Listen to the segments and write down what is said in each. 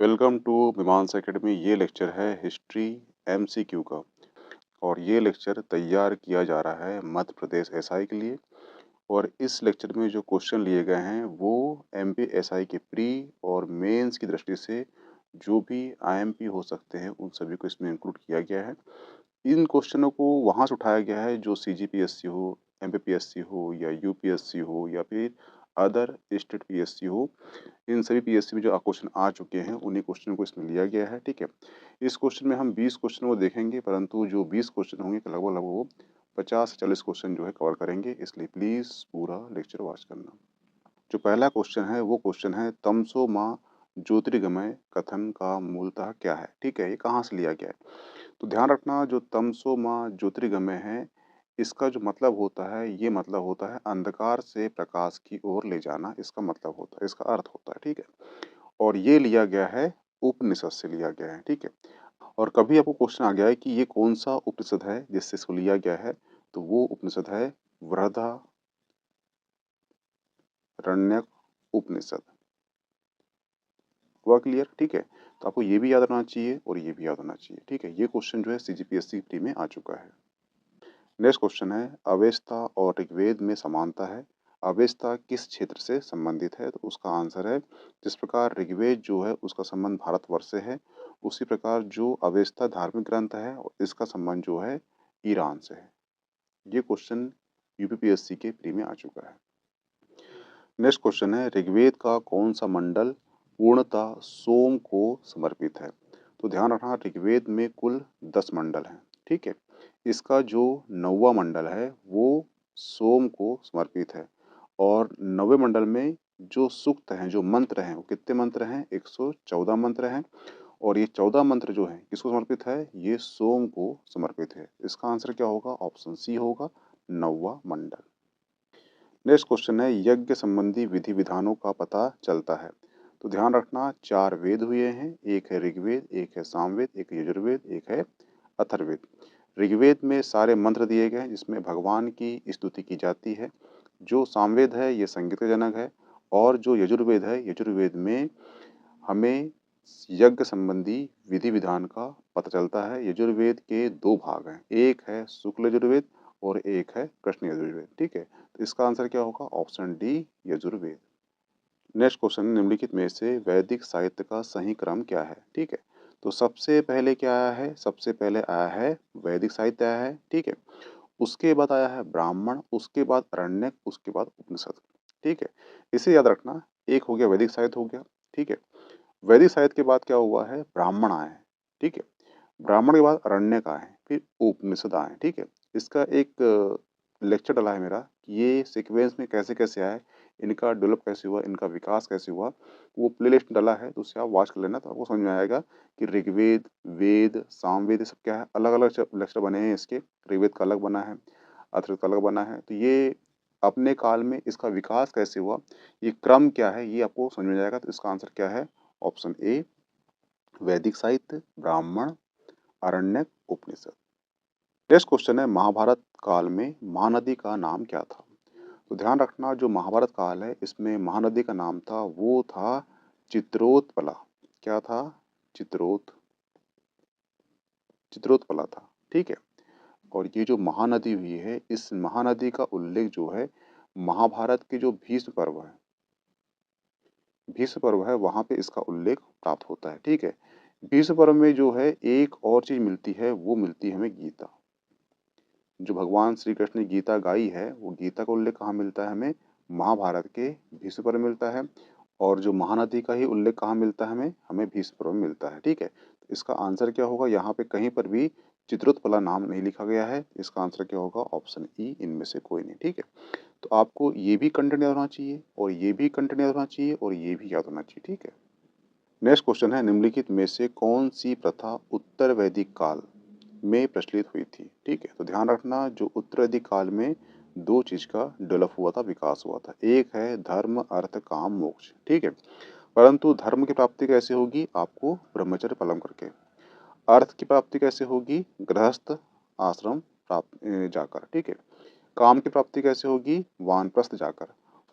Welcome to Mimans academy. ये lecture है history MCQ का और ये लेक्चर तैयार किया जा रहा है मध्य प्रदेश एसआई के लिए। और इस लेक्चर में जो क्वेश्चन लिए गए हैं वो एमपी एसआई के प्री और मेंस की दृष्टि से जो भी आईएमपी हो सकते हैं उन सभी को इसमें इंक्लूड किया गया है। इन क्वेश्चनों को वहाँ से उठाया गया है जो सीजीपीएससी हो, एमपीपीएससी हो या यूपीएससी हो या फिर अदर स्टेट पीएससी हो। इन सभी पीएससी में जो क्वेश्चन आ चुके हैं उन्हीं क्वेश्चन को इसमें लिया गया है। ठीक है, इस क्वेश्चन में हम 20 क्वेश्चन को देखेंगे, परंतु जो 20 क्वेश्चन होंगे लगभग लगभग वो 50 से 40 क्वेश्चन जो है कवर करेंगे, इसलिए प्लीज़ पूरा लेक्चर वॉच करना। जो पहला क्वेश्चन है वो क्वेश्चन है तमसो माँ ज्योतिर्गमय कथन का मूलतः क्या है। ठीक है, ये कहाँ से लिया गया है तो ध्यान रखना। जो तमसो माँ ज्योतिर्गमय है इसका जो मतलब होता है, ये मतलब होता है अंधकार से प्रकाश की ओर ले जाना, इसका मतलब होता है, इसका अर्थ होता है। ठीक है, और ये लिया गया है उपनिषद से लिया गया है। ठीक है, और कभी आपको क्वेश्चन आ गया है कि ये कौन सा उपनिषद है जिससे इसको लिया गया है, तो वो उपनिषद है बृहदारण्यक उपनिषद। हुआ क्लियर? ठीक है, तो आपको ये भी याद रखना चाहिए और ये भी याद होना चाहिए। ठीक है, ये क्वेश्चन जो है सीजीपीएससी प्री में आ चुका है। नेक्स्ट क्वेश्चन है अवेस्ता और ऋग्वेद में समानता है। अवेस्ता किस क्षेत्र से संबंधित है, तो उसका आंसर है जिस प्रकार ऋग्वेद जो है उसका संबंध भारतवर्ष से है, उसी प्रकार जो अवेस्ता धार्मिक ग्रंथ है इसका संबंध जो है ईरान से है। ये क्वेश्चन यूपीपीएससी के प्री में आ चुका है। नेक्स्ट क्वेश्चन है ऋग्वेद का कौन सा मंडल पूर्णतः सोम को समर्पित है, तो ध्यान रखना ऋग्वेद में कुल 10 मंडल हैं। ठीक है, इसका जो 9वां मंडल है वो सोम को समर्पित है। और 9वें मंडल में जो सूक्त हैं, जो मंत्र हैं, वो कितने मंत्र हैं? 114 मंत्र हैं। और ये 14 मंत्र जो हैं किसको समर्पित है? ये सोम को समर्पित है। इसका आंसर क्या होगा? ऑप्शन सी होगा, 9वां मंडल। नेक्स्ट क्वेश्चन है यज्ञ संबंधी विधि विधानों का पता चलता है, तो ध्यान रखना 4 वेद हुए हैं, एक है ऋग्वेद, एक है सामवेद, एक यजुर्वेद, एक है अथर्ववेद। ऋग्वेद में सारे मंत्र दिए गए हैं जिसमें भगवान की स्तुति की जाती है। जो सामवेद है ये संगीत का जनक है। और जो यजुर्वेद है, यजुर्वेद में हमें यज्ञ संबंधी विधि विधान का पता चलता है। यजुर्वेद के 2 भाग हैं, एक है शुक्ल यजुर्वेद और एक है कृष्ण यजुर्वेद। ठीक है, तो इसका आंसर क्या होगा? Option D, Yajurveda. Next question निम्नलिखित में से वैदिक साहित्य का सही क्रम क्या है? ठीक है, तो सबसे पहले क्या आया है? सबसे पहले आया है वैदिक साहित्य आया है। ठीक है, उसके बाद आया है ब्राह्मण, उसके बाद अरण्यक, उसके बाद उपनिषद। ठीक है, इसे याद रखना। एक हो गया वैदिक साहित्य हो गया। ठीक है, वैदिक साहित्य के बाद क्या हुआ है? ब्राह्मण आए हैं। ठीक है, ब्राह्मण के बाद अरण्यक आए हैं, फिर उपनिषद आए हैं। ठीक है, इसका एक लेक्चर डला है मेरा कि ये सीक्वेंस में कैसे कैसे आए, इनका डेवलप कैसे हुआ, इनका विकास कैसे हुआ, वो प्ले लिस्ट डला है, तो उससे आप वॉच कर लेना, तो आपको समझ में आएगा कि ऋग्वेद, वेद, सामवेद, ये सब क्या है। अलग अलग लेक्चर बने हैं इसके। ऋग्वेद का अलग बना है, अथर्ववेद का अलग बना है। तो ये अपने काल में इसका विकास कैसे हुआ, ये क्रम क्या है, ये आपको समझ में जाएगा। तो इसका आंसर क्या है? ऑप्शन ए, वैदिक साहित्य, ब्राह्मण, अरण्यक, उपनिषद। नेक्स्ट क्वेश्चन है महाभारत काल में महानदी का नाम क्या था, तो ध्यान रखना जो महाभारत काल है इसमें महानदी का नाम था वो था चित्रोत्पला। क्या था? चित्रोत चित्रोत्पला था। ठीक है, और ये जो महानदी हुई है, इस महानदी का उल्लेख जो है महाभारत के जो भीष्म पर्व है, भीष्म पर्व है, वहाँ पे इसका उल्लेख प्राप्त होता है। ठीक है, भीष्म पर्व में जो है एक और चीज मिलती है, वो मिलती है हमें गीता। जो भगवान श्री कृष्ण ने गीता गाई है, वो गीता का उल्लेख कहाँ मिलता है हमें? महाभारत के भीष्म पर्व में मिलता है। और जो महानदी का ही उल्लेख कहाँ मिलता है हमें? हमें भीष्म पर्व में मिलता है। ठीक है, तो इसका आंसर क्या होगा? यहाँ पे कहीं पर भी चित्रोत्पला नाम नहीं लिखा गया है। इसका आंसर क्या होगा? ऑप्शन ई, इनमें से कोई नहीं। ठीक है, तो आपको ये भी कंटेंट याद होना चाहिए और ये भी कंटेंट याद होना चाहिए और ये भी याद होना चाहिए। ठीक है, नेक्स्ट क्वेश्चन है निम्नलिखित में से कौन सी प्रथा उत्तर वैदिक काल में प्रचलित हुई थी? ठीक है, तो ध्यान रखना जो उत्तर वैदिक काल में 2 चीज का डेवलप हुआ था, विकास हुआ था। एक है धर्म, अर्थ, काम, मोक्ष। ठीक है, परंतु धर्म की प्राप्ति कैसे होगी? आपको ब्रह्मचर्य पालन करके। अर्थ की प्राप्ति कैसे होगी? गृहस्थ आश्रम जाकर। ठीक है, काम की प्राप्ति कैसे होगी? वानप्रस्थ जाकर।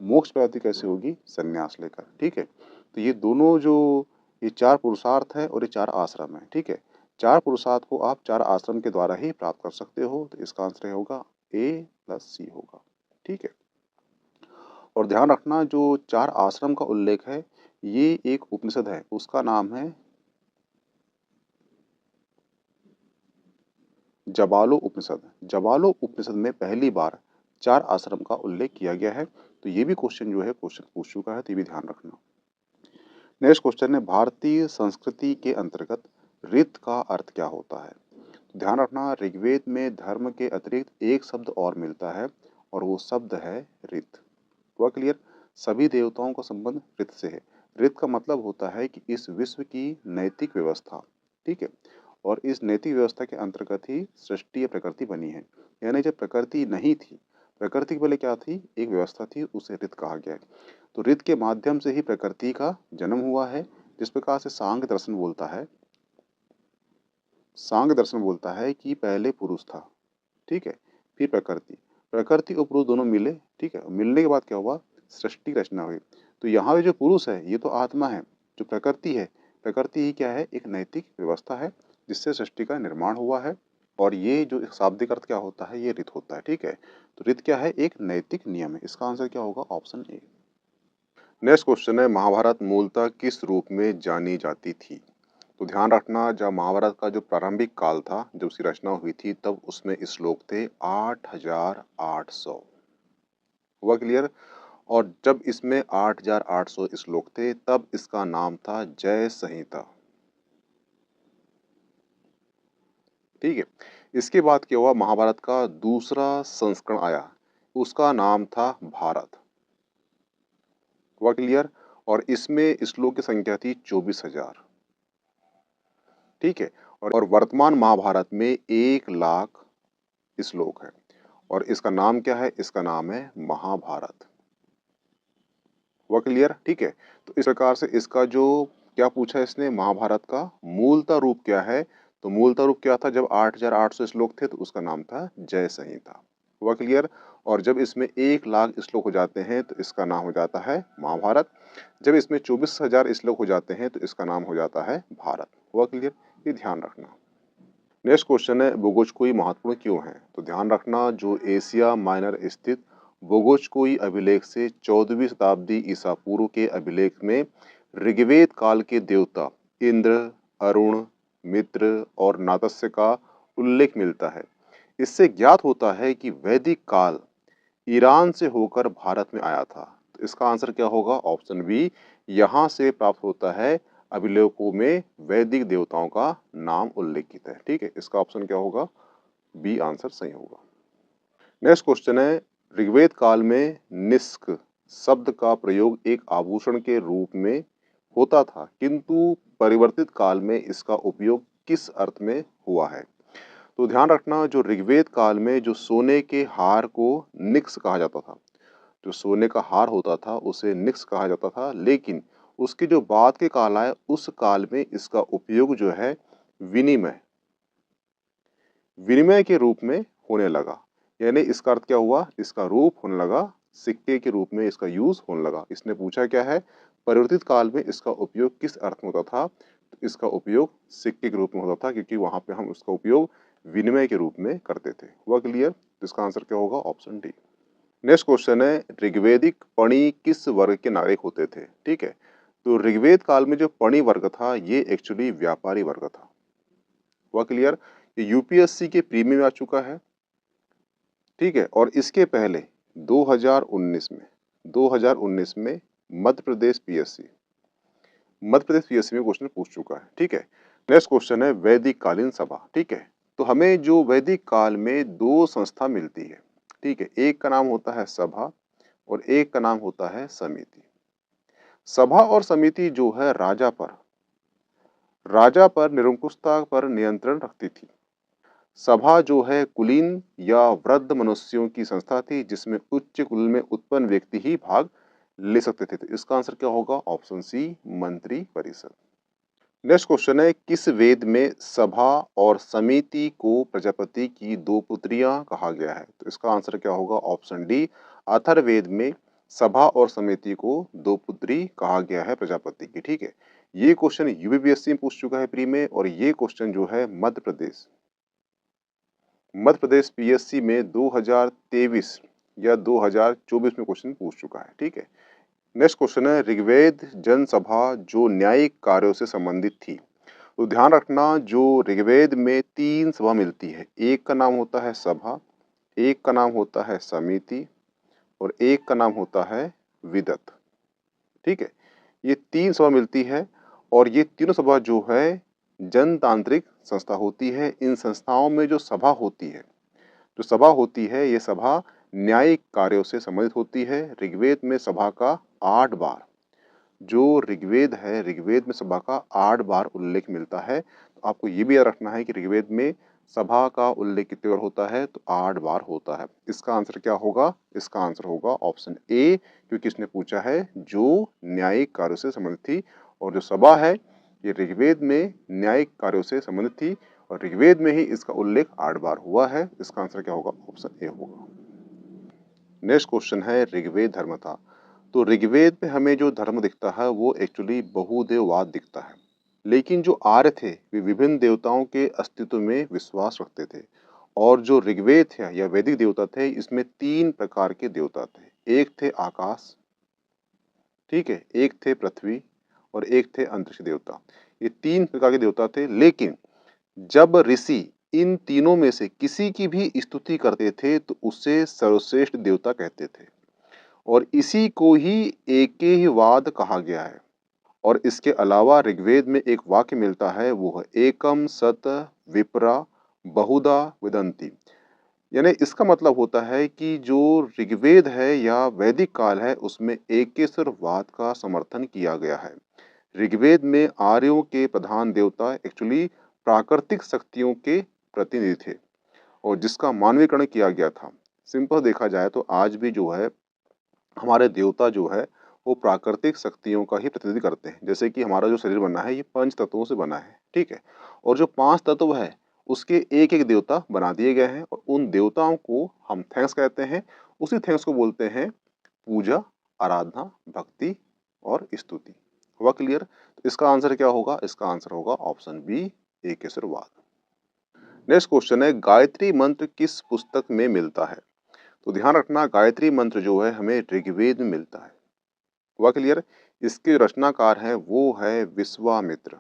मोक्ष प्राप्ति कैसे होगी? संन्यास लेकर। ठीक है, तो ये दोनों जो ये 4 पुरुषार्थ है और ये 4 आश्रम है, ठीक है। 4 पुरुषार्थ को आप 4 आश्रम के द्वारा ही प्राप्त कर सकते हो, तो इसका आंसर होगा ए प्लस सी होगा, ठीक है। और ध्यान रखना जो 4 आश्रम का उल्लेख है, ये एक उपनिषद है, उसका नाम है जबालो उपनिषद। जबालो उपनिषद में पहली बार 4 आश्रम का उल्लेख किया गया है, तो ये भी क्वेश्चन जो है क्वेश्चन पूछ चुका है, तो ये भी ध्यान रखना। नेक्स्ट क्वेश्चन है भारतीय संस्कृति के अंतर्गत ऋत का अर्थ क्या होता है? तो ध्यान रखना ऋग्वेद में धर्म के अतिरिक्त एक शब्द और मिलता है और वो शब्द है ऋत। हुआ क्लियर? सभी देवताओं का संबंध ऋत से है। ऋत का मतलब होता है कि इस विश्व की नैतिक व्यवस्था, ठीक है, और इस नैतिक व्यवस्था के अंतर्गत ही सृष्टि या प्रकृति बनी है। यानी जब प्रकृति नहीं थी, प्रकृति के पहले क्या थी? एक व्यवस्था थी, उसे ऋत कहा गया है। तो ऋत के माध्यम से ही प्रकृति का जन्म हुआ है। जिस प्रकार से सांख्य दर्शन बोलता है, सांख्य दर्शन बोलता है कि पहले पुरुष था, ठीक है, फिर प्रकृति, प्रकृति और पुरुष दोनों मिले, ठीक है, मिलने के बाद क्या हुआ? सृष्टि रचना हुई। तो यहाँ पे जो पुरुष है ये तो आत्मा है, जो प्रकृति है, प्रकृति ही क्या है? एक नैतिक व्यवस्था है जिससे सृष्टि का निर्माण हुआ है। और ये जो शाब्दिक अर्थ क्या होता है? ये ऋत होता है, ठीक है। तो ऋत क्या है? एक नैतिक नियम है। इसका आंसर क्या होगा? Option A. नेक्स्ट क्वेश्चन है महाभारत मूलतः किस रूप में जानी जाती थी? तो ध्यान रखना जब महाभारत का जो प्रारंभिक काल था, जब उसकी रचना हुई थी, तब उसमें श्लोक थे 8,800। हुआ क्लियर? और जब इसमें 8,800 श्लोक थे, तब इसका नाम था जय संहिता, ठीक है। इसके बाद क्या हुआ? महाभारत का दूसरा संस्करण आया, उसका नाम था भारत। हुआ क्लियर? और इसमें श्लोक की संख्या थी 24,000, ठीक है। और वर्तमान महाभारत में 1,00,000 श्लोक है और इसका नाम क्या है? इसका नाम है महाभारत। हुआ क्लियर? ठीक है। तो इस प्रकार से इसका जो क्या पूछा इसने, महाभारत का मूलतः रूप क्या है? तो मूलतः रूप क्या था? जब 8,800 श्लोक थे तो उसका नाम था जय संहिता। हुआ क्लियर? और जब इसमें 1,00,000 श्लोक हो जाते हैं तो इसका नाम हो जाता है महाभारत। जब इसमें 24,000 श्लोक हो जाते हैं तो इसका नाम हो जाता है भारत। हुआ क्लियर? ये ध्यान रखना। नेक्स्ट क्वेश्चन है बोगोचकोई महत्वपूर्ण क्यों है? तो ध्यान रखना जो एशिया माइनर स्थित बोगोचकोई अभिलेख से 14वीं शताब्दी ईसा पूर्व के अभिलेख में ऋग्वेद काल के देवता इंद्र, अरुण, मित्र और नातस्य का उल्लेख मिलता है। इससे ज्ञात होता है कि वैदिक काल ईरान से होकर भारत में आया था। तो इसका आंसर क्या होगा? Option B. यहाँ से प्राप्त होता है अभिलेखों में वैदिक देवताओं का नाम उल्लेखित है, ठीक है। इसका ऑप्शन क्या होगा? बी आंसर सही होगा। नेक्स्ट क्वेश्चन है ऋग्वेद काल में निष्क शब्द का प्रयोग एक आभूषण के रूप में होता था, किंतु परिवर्तित काल में इसका उपयोग किस अर्थ में हुआ है? तो ध्यान रखना जो ऋग्वेद काल में जो सोने के हार को निक्स कहा जाता था, जो सोने का हार होता था उसे निक्स कहा जाता था, लेकिन उसके जो बाद के काल आए उस काल में इसका उपयोग जो है विनिमय विनिमय के रूप में होने लगा। यानी इसका अर्थ क्या हुआ? इसका रूप होने लगा सिक्के के रूप में, इसका यूज होने लगा। इसने पूछा क्या है? परिवर्तित काल में इसका उपयोग किस अर्थ में होता था? तो इसका उपयोग सिक्के के रूप में होता था, क्योंकि वहां पे हम उसका उपयोग विनिमय के रूप में करते थे। हुआ क्लियर? तो इसका आंसर क्या होगा? Option D. नेक्स्ट क्वेश्चन है ऋग्वेदिक पणि किस वर्ग के नागरिक होते थे? ठीक है, तो ऋग्वेद काल में जो पणि वर्ग था ये एक्चुअली व्यापारी वर्ग था। हुआ क्लियर? ये यूपीएससी के प्रीमियम में आ चुका है, ठीक है। और इसके पहले 2019 में मध्य प्रदेश पीएससी में क्वेश्चन पूछ चुका है, ठीक है। नेक्स्ट क्वेश्चन है वैदिक कालीन सभा, ठीक है। तो हमें जो वैदिक काल में दो संस्था मिलती है, ठीक है, एक का नाम होता है सभा और एक का नाम होता है समिति। सभा और समिति जो है राजा पर निरंकुशता पर नियंत्रण रखती थी। सभा जो है कुलीन या वृद्ध मनुष्यों की संस्था थी जिसमें उच्च कुल में उत्पन्न व्यक्ति ही भाग ले सकते थे। तो इसका आंसर क्या होगा? ऑप्शन सी, मंत्री परिषद। नेक्स्ट क्वेश्चन है किस वेद में सभा और समिति को प्रजापति की दो पुत्रियां कहा गया है? तो इसका आंसर क्या होगा? ऑप्शन डी, अथर्ववेद में सभा और समिति को दो पुत्री कहा गया है प्रजापति की, ठीक है। ये क्वेश्चन यूपीपीएससी में पूछ चुका है प्री में, और ये क्वेश्चन जो है मध्य प्रदेश पीएससी में 2023 या 2024 में क्वेश्चन पूछ चुका है। ठीक है, नेक्स्ट क्वेश्चन है ऋग्वेद जनसभा जो न्यायिक कार्यों से संबंधित थी। तो ध्यान रखना, जो ऋग्वेद में 3 सभा मिलती है, एक का नाम होता है सभा, एक का नाम होता है समिति, और एक का नाम होता है विदत। ठीक है, ये 3 सभा मिलती है, और ये तीनों सभा जो है जनतांत्रिक संस्था होती है। इन संस्थाओं में जो सभा होती है, ये सभा न्यायिक कार्यों से संबंधित होती है। ऋग्वेद में सभा का 8 बार, जो ऋग्वेद है, ऋग्वेद में सभा का 8 बार उल्लेख मिलता है। तो आपको ये भी याद रखना है कि ऋग्वेद में सभा का उल्लेख कितने बार होता है, तो 8 बार होता है। इसका आंसर क्या होगा? इसका आंसर होगा ऑप्शन ए, क्योंकि इसने पूछा है जो न्यायिक कार्यों से संबंधित थी, और जो सभा है ये ऋग्वेद में न्यायिक कार्यों से संबंधित थी, और ऋग्वेद में ही इसका उल्लेख 8 बार हुआ है। इसका आंसर क्या होगा? ऑप्शन ए होगा। नेक्स्ट क्वेश्चन है ऋग्वेद धर्म था। तो ऋग्वेद में हमें जो धर्म दिखता है वो एक्चुअली बहुदेववाद दिखता है, लेकिन जो आर्य थे वे विभिन्न देवताओं के अस्तित्व में विश्वास रखते थे। और जो ऋग्वेद थे या वैदिक देवता थे, इसमें 3 प्रकार के देवता थे। एक थे आकाश, ठीक है, एक थे पृथ्वी, और एक थे अंतरिक्ष देवता। ये 3 प्रकार के देवता थे, लेकिन जब ऋषि इन तीनों में से किसी की भी स्तुति करते थे तो उसे सर्वश्रेष्ठ देवता कहते थे, और इसी को ही एकेयवाद कहा गया है। और इसके अलावा ऋग्वेद में एक वाक्य मिलता है, वो है एकम सत विप्रा बहुधा विदंती। यानी इसका मतलब होता है कि जो ऋग्वेद है या वैदिक काल है, उसमें एकेश्वरवाद का समर्थन किया गया है। ऋग्वेद में आर्यों के प्रधान देवता एक्चुअली प्राकृतिक शक्तियों के प्रतिनिधि थे, और जिसका मानवीकरण किया गया था। सिंपल देखा जाए तो आज भी जो है हमारे देवता जो है वो प्राकृतिक शक्तियों का ही प्रतिनिधि करते हैं। जैसे कि हमारा जो शरीर बना है ये 5 तत्वों से बना है, ठीक है, और जो 5 तत्व है उसके एक एक देवता बना दिए गए हैं, और उन देवताओं को हम थैंक्स कहते हैं। उसी थैंक्स को बोलते हैं पूजा, आराधना, भक्ति और स्तुति। हुआ क्लियर? तो इसका आंसर क्या होगा? इसका आंसर होगा ऑप्शन बी, एकेश्वरवाद। नेक्स्ट क्वेश्चन है गायत्री मंत्र किस पुस्तक में मिलता है? तो ध्यान रखना, गायत्री मंत्र जो है हमें ऋग्वेद में मिलता है। हुआ क्लियर? इसके रचनाकार हैं वो है विश्वामित्र।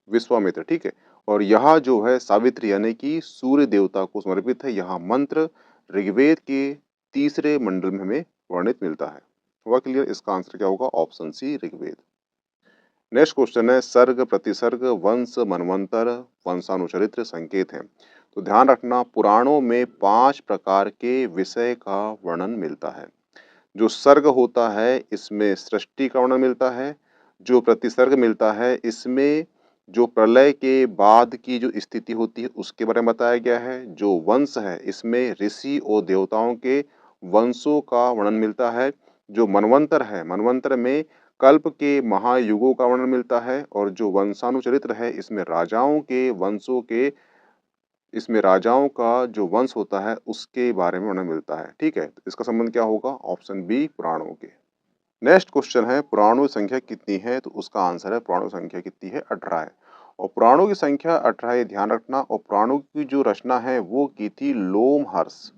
विश्वामित्र, ठीक है, और यह जो है सावित्री यानी कि सूर्य देवता को समर्पित है। यह मंत्र ऋग्वेद के 3रे मंडल में हमें वर्णित मिलता है। हुआ क्लियर? इसका आंसर क्या होगा? Option C, Rigveda. Next question है सर्ग, प्रतिसर्ग, वंश, मनवंतर, वंशानुचरित्र संकेत हैं। तो ध्यान रखना, पुराणों में 5 प्रकार के विषय का वर्णन मिलता है। जो सर्ग होता है इसमें सृष्टि का वर्णन मिलता है। जो प्रतिसर्ग मिलता है इसमें जो प्रलय के बाद की जो स्थिति होती है उसके बारे में बताया गया है। जो वंश है इसमें ऋषि और देवताओं के वंशों का वर्णन मिलता है। जो मनवंतर है, मनवंतर में कल्प के महायुगों का वर्णन मिलता है। और जो वंशानुचरित्र है इसमें राजाओं के वंशों के, इसमें राजाओं का जो वंश होता है उसके बारे में वर्णन मिलता है। ठीक है, तो इसका संबंध क्या होगा? ऑप्शन बी, पुराणों के। नेक्स्ट क्वेश्चन है पुराणों की संख्या कितनी है? तो उसका आंसर है पुराणों की संख्या कितनी है? 18 है। और पुराणों की संख्या 18 है, ध्यान रखना। और पुराणों की जो रचना है वो की थी लोमहर्ष।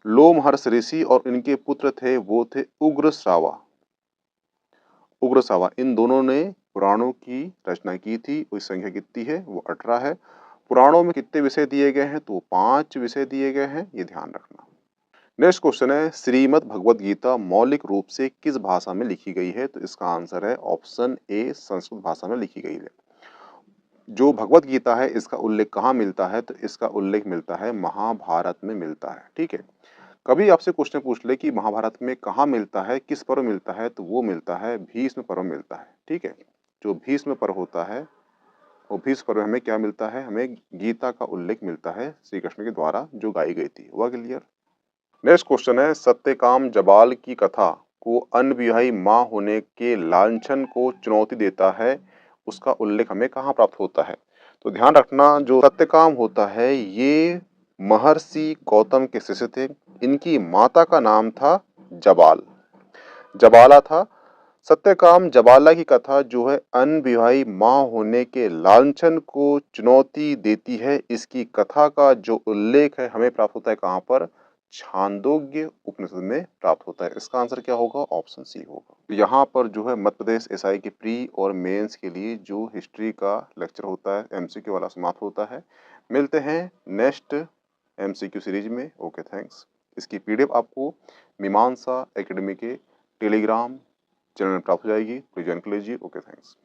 लोमहर्ष ऋषि, और इनके पुत्र थे वो थे उग्रश्रावा। उग्रश्रावा, इन दोनों ने पुराणों की रचना की थी। उसकी संख्या कितनी है? वो 18 है। पुराणों में कितने विषय दिए गए हैं? तो 5 विषय दिए गए हैं, ये ध्यान रखना। नेक्स्ट क्वेश्चन है श्रीमद् भगवद गीता मौलिक रूप से किस भाषा में लिखी गई है? तो इसका आंसर है ऑप्शन ए, संस्कृत भाषा में लिखी गई है। जो भगवद गीता है इसका उल्लेख कहाँ मिलता है? तो इसका उल्लेख मिलता है महाभारत में मिलता है। ठीक है, कभी आपसे क्वेश्चन पूछ ले कि महाभारत में कहाँ मिलता है, किस पर्व मिलता है, तो वो मिलता है भीष्म पर्व मिलता है। ठीक है, जो भीष्म पर्व होता है वो भीष्म पर्व हमें क्या मिलता है? हमें गीता का उल्लेख मिलता है श्री कृष्ण के द्वारा जो गाई गई थी। हुआ क्लियर? नेक्स्ट क्वेश्चन है सत्यकाम जबाल की कथा को अनविवाही माँ होने के लांछन को चुनौती देता है, उसका उल्लेख हमें कहाँ प्राप्त होता है? तो ध्यान रखना, जो सत्यकाम होता है ये महर्षि गौतम के शिष्य थे। इनकी माता का नाम था जबाल। जबाला था। सत्यकाम जबाला की कथा जो है अनविवाही माँ होने के लांछन को चुनौती देती है। इसकी कथा का जो उल्लेख है हमें प्राप्त होता है कहाँ पर? छांदोग्य उपनिषद में प्राप्त होता है। इसका आंसर क्या होगा? ऑप्शन सी होगा। तो यहाँ पर जो है मध्य प्रदेश एसआई के प्री और मेंस के लिए जो हिस्ट्री का लेक्चर होता है एमसीक्यू वाला समाप्त होता है। मिलते हैं नेक्स्ट एमसीक्यू सीरीज में। Okay thanks. इसकी पीडीएफ आपको मीमांसा एकेडमी के टेलीग्राम चैनल में प्राप्त हो जाएगी। प्लीज ज्वाइन कर लीजिए। Okay thanks.